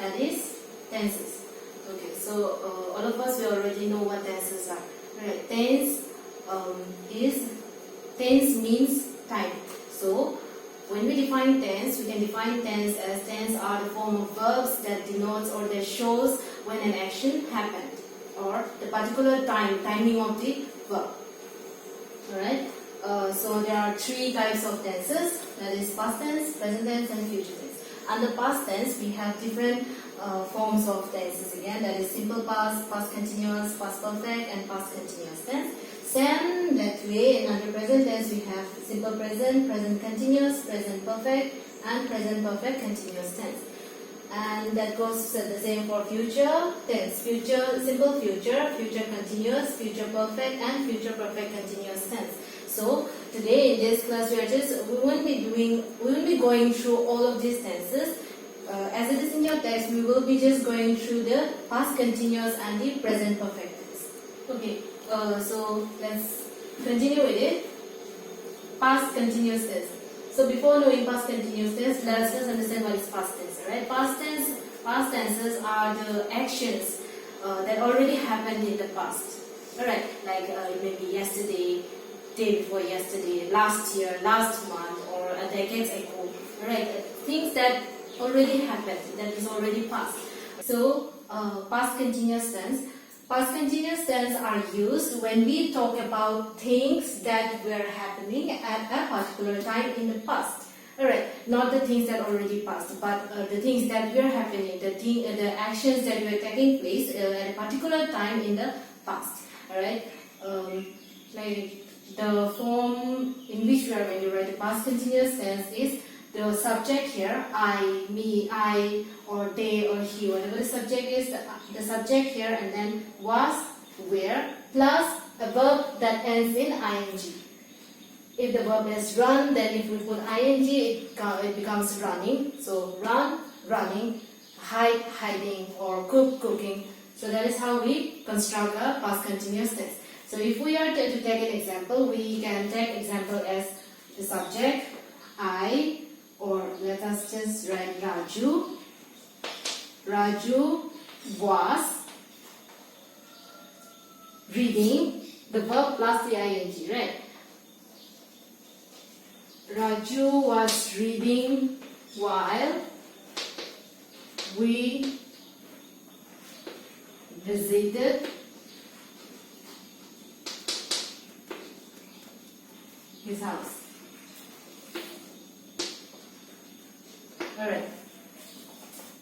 that is tenses. Okay, so all of us, we already know what tenses are. Right? Tense means time. So when we define tense, we can define tense as tense are the form of verbs that denotes or that shows when an action happened or the particular timing of the verb. Alright. So there are three types of tenses, that is past tense, present tense and future tense. Under past tense we have different forms of tenses again, that is simple past, past continuous, past perfect and past continuous tense. Same that way, and under present tense we have simple present, present continuous, present perfect and present perfect continuous tense. And that goes the same for future tense, future simple future, future continuous, future perfect and future perfect continuous tense. So today in this class we won't be going through all of these tenses. As it is in your text, we will be just going through the past continuous and the present perfect tense. Okay, so let's continue with it. Past continuous tense. So before knowing past continuous tense, let us first understand what is past tense. Right? Past tenses are the actions that already happened in the past. Alright, like it may be yesterday, day before yesterday, last year, last month, or a decade ago. Alright, things that already happened, that is already past. So past continuous tense. Past continuous tense are used when we talk about things that were happening at a particular time in the past. Alright, not the things that already passed, but the things that were happening, the actions that were taking place at a particular time in the past. Alright, like the form in which we are going to write the past continuous tense is the subject here, I, me, I, or they, or he, whatever the subject is, the subject here, and then was, where, plus a verb that ends in ing. If the verb is run, then if we put ing, it becomes running. So run, running, hide, hiding, or cook, cooking. So that is how we construct a past continuous tense. So if we are to take an example, we can take example as the subject, I, or let us just write Raju. Raju was reading, the verb plus the ing, right? Raju was reading while we visited his house. Alright.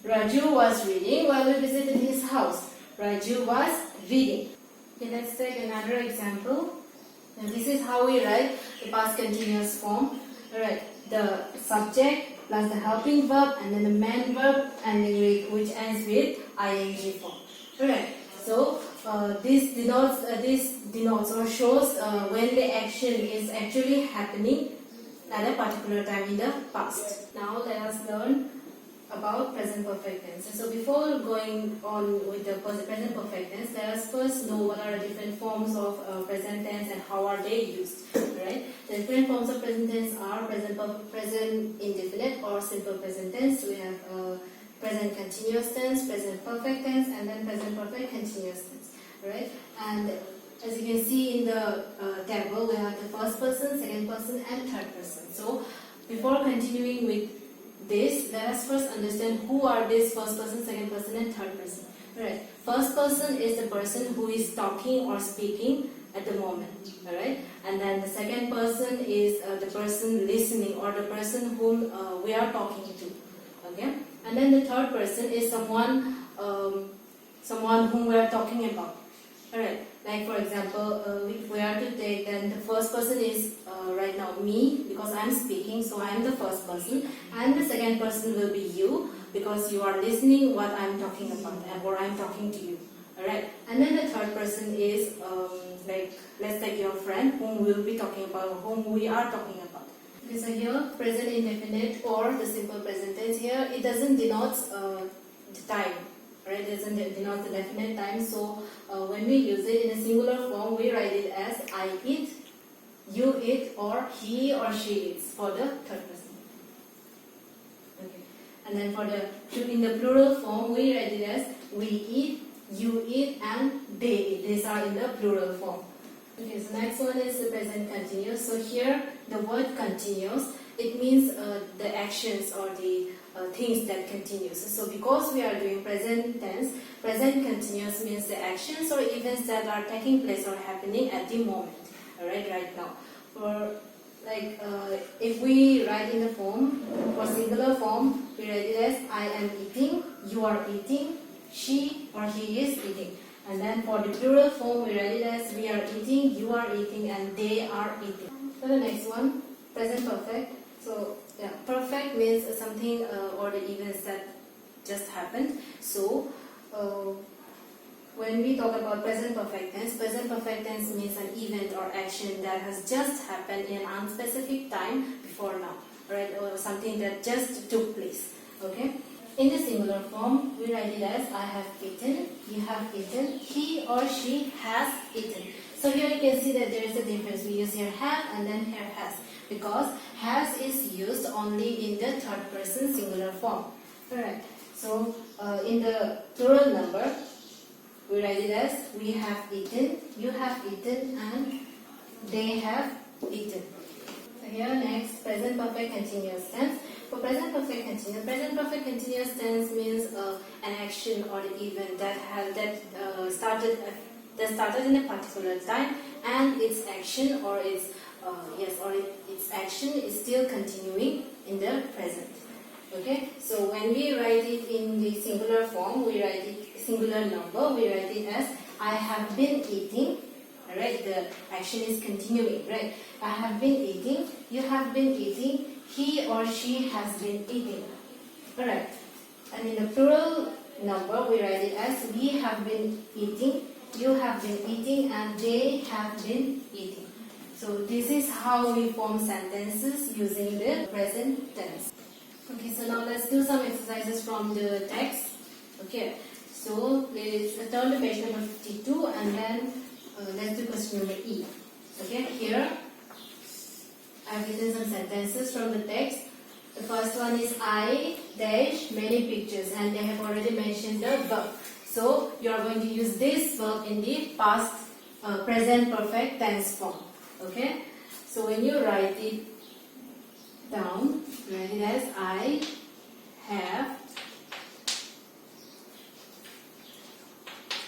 Raju was reading while we visited his house. Raju was reading. Okay, let's take another example. And this is how we write the past continuous form. Alright, the subject plus the helping verb and then the main verb and which ends with ing form. Alright, so this denotes or shows when the action is actually happening at a particular time in the past. Now let us learn about present perfect tense. So before going on with the present perfect tense, let us first know what are the different forms of present tense and how are they used. Right? The different forms of present tense are present indefinite or simple present tense. We have present continuous tense, present perfect tense, and then present perfect continuous tense. Right? And as you can see in the table, we have the first person, second person, and third person. So before continuing with this, let us first understand who are these first person, second person, and third person. Alright, first person is the person who is talking or speaking at the moment. Alright, and then the second person is the person listening or the person whom we are talking to. Okay, and then the third person is someone whom we are talking about. Alright, like for example, if we are to take, then the first person is right now me, because I am speaking, so I am the first person, and the second person will be you, because you are listening what I am talking about, or I am talking to you. Alright, and then the third person is like, let's take your friend whom we will be talking about, whom we are talking about. Okay, so here present indefinite or the simple present tense, here it doesn't denote the time. Right, it doesn't denote the definite time. So when we use it in a singular form, we write it as I eat, you eat, or he or she eats for the third person. Okay, And then for in the plural form, we write it as we eat, you eat, and they eat. These are in the plural form. Okay, so next one is the present continuous. So here the word continuous, it means the actions or the things that continues. So because we are doing present tense, present continuous means the actions or events that are taking place or happening at the moment. Alright, right now. For if we write in the form, for singular form, we write it as I am eating, you are eating, she or he is eating. And then for the plural form, we write it as we are eating, you are eating, and they are eating. So the next one, present perfect. So yeah, perfect means something or the events that just happened. So when we talk about present perfect tense means an event or action that has just happened in an unspecific time before now, right? Or something that just took place. Okay. In the singular form, we write it as I have eaten, you have eaten, he or she has eaten. So here you can see that there is a difference. We use here have and then here has, because has is used only in the third person singular form. Alright. So in the plural number, we write it as we have eaten, you have eaten, and they have eaten. So here next, present perfect continuous tense. For present perfect continuous tense means an action or the event that started in a particular time, and its action or its action is still continuing in the present. Okay, so when we write it in the singular form, we write it singular number. We write it as I have been eating. Alright, the action is continuing. Right, I have been eating. You have been eating. He or she has been eating. Alright. And in the plural number, we write it as we have been eating, you have been eating, and they have been eating. So this is how we form sentences using the present tense. Okay, so now let's do some exercises from the text. Okay, so let's turn to page number 52 and then let's do question number E. Okay, here I've written some sentences from the text. The first one is I dash many pictures, and they have already mentioned the verb. So you are going to use this verb in the past present perfect tense form. Okay. So when you write it down, write it as I have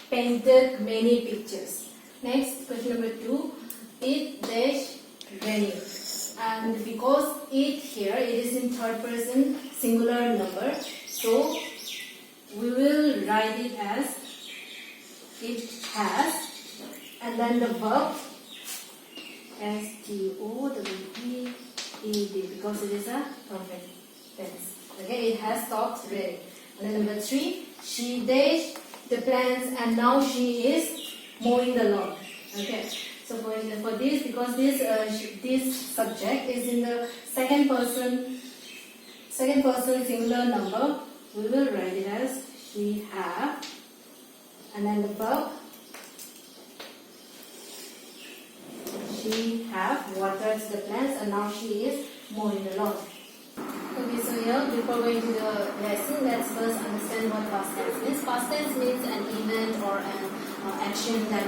painted many pictures. Next, question number 2. It dash many. And because it here, it is in third person singular number, so we will write it as it has, and then the verb S-T-O-W-E-E-D, because it is a perfect tense. Okay, it has stopped ready. And then number 3, she dashed the plants and now she is mowing the lawn. Okay. So for this, because this subject is in the second person singular number, we will write it as she have, and then the verb she have watered the plants and now she is mowing the lawn. Okay, so here before going to the lesson, let's first understand what past tense means. Past tense means an event or an action that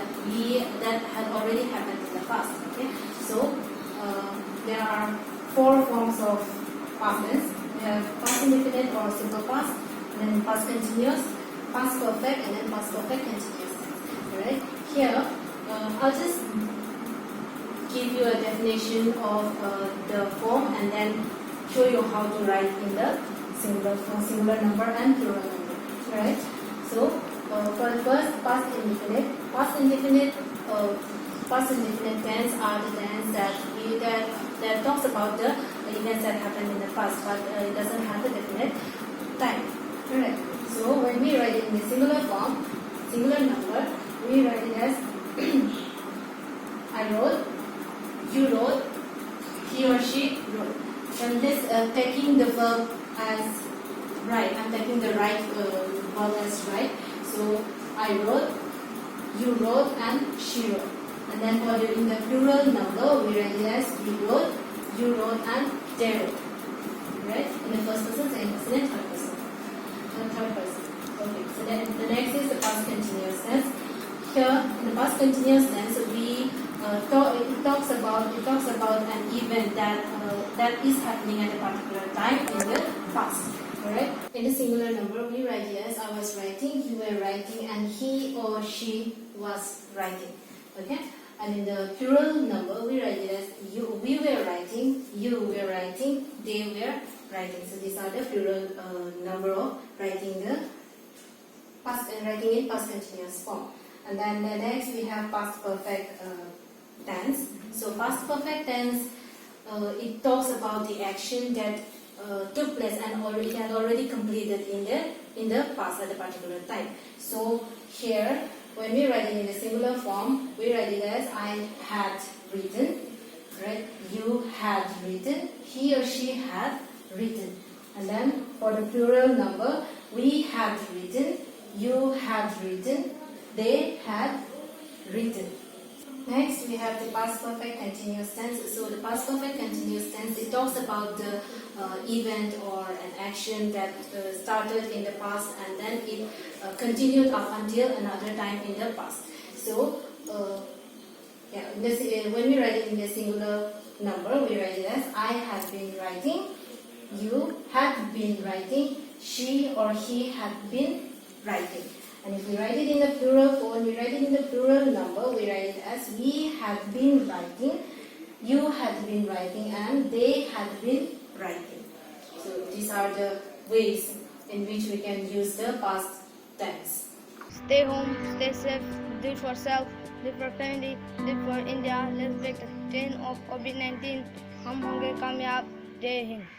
had already happened in the past. Okay, so there are 4 forms of past tense. We have past indefinite or simple past, and then past continuous, past perfect, and then past perfect continuous tense. Alright, here I'll just give you a definition of the form and then show you how to write in the singular number and plural number. Alright, so for the first, past indefinite tense are the tense that talks about the events that happened in the past, but it doesn't have a definite time. Alright, so when we write it in the singular form, singular number, we write it as I wrote, you wrote, he or she wrote. I'm just taking the verb as right. I'm taking the right verb as right. So I wrote, you wrote, and she wrote. And then in the plural number, we write it as we wrote, you wrote, and they wrote. Right? In the first person, second person, and third person. the third person. Okay, so then the next is the past continuous tense. Here in the past continuous tense, it talks about an event that is happening at a particular time in the past. Alright. In the singular number, we write it as I was writing, you were writing, and he or she was writing. Okay. And in the plural number, we write it as we were writing, you were writing, they were writing. So these are the plural number of writing in past continuous form. And then the next we have past perfect tense. So past perfect tense, it talks about the action that took place and it had already completed in the past at a particular time. So here, when we write it in the singular form, we write it as I had written, right? You had written, he or she had written. And then for the plural number, we had written, you had written, they had written. Next, we have the past perfect continuous tense. So the past perfect continuous tense, it talks about the event or an action that started in the past and then it continued up until another time in the past. So, when we write it in the singular number, we write it as I have been writing, you had been writing, she or he had been writing. And if we write it in the plural form, we write it in the plural number, we write it as we had been writing, you had been writing, and they had been writing. So these are the ways in which we can use the past tense. Stay home, stay safe, do it for self, do it for family, do it for India. Let's break the chain of COVID-19. हम होंगे कामयाब. जय हिंद.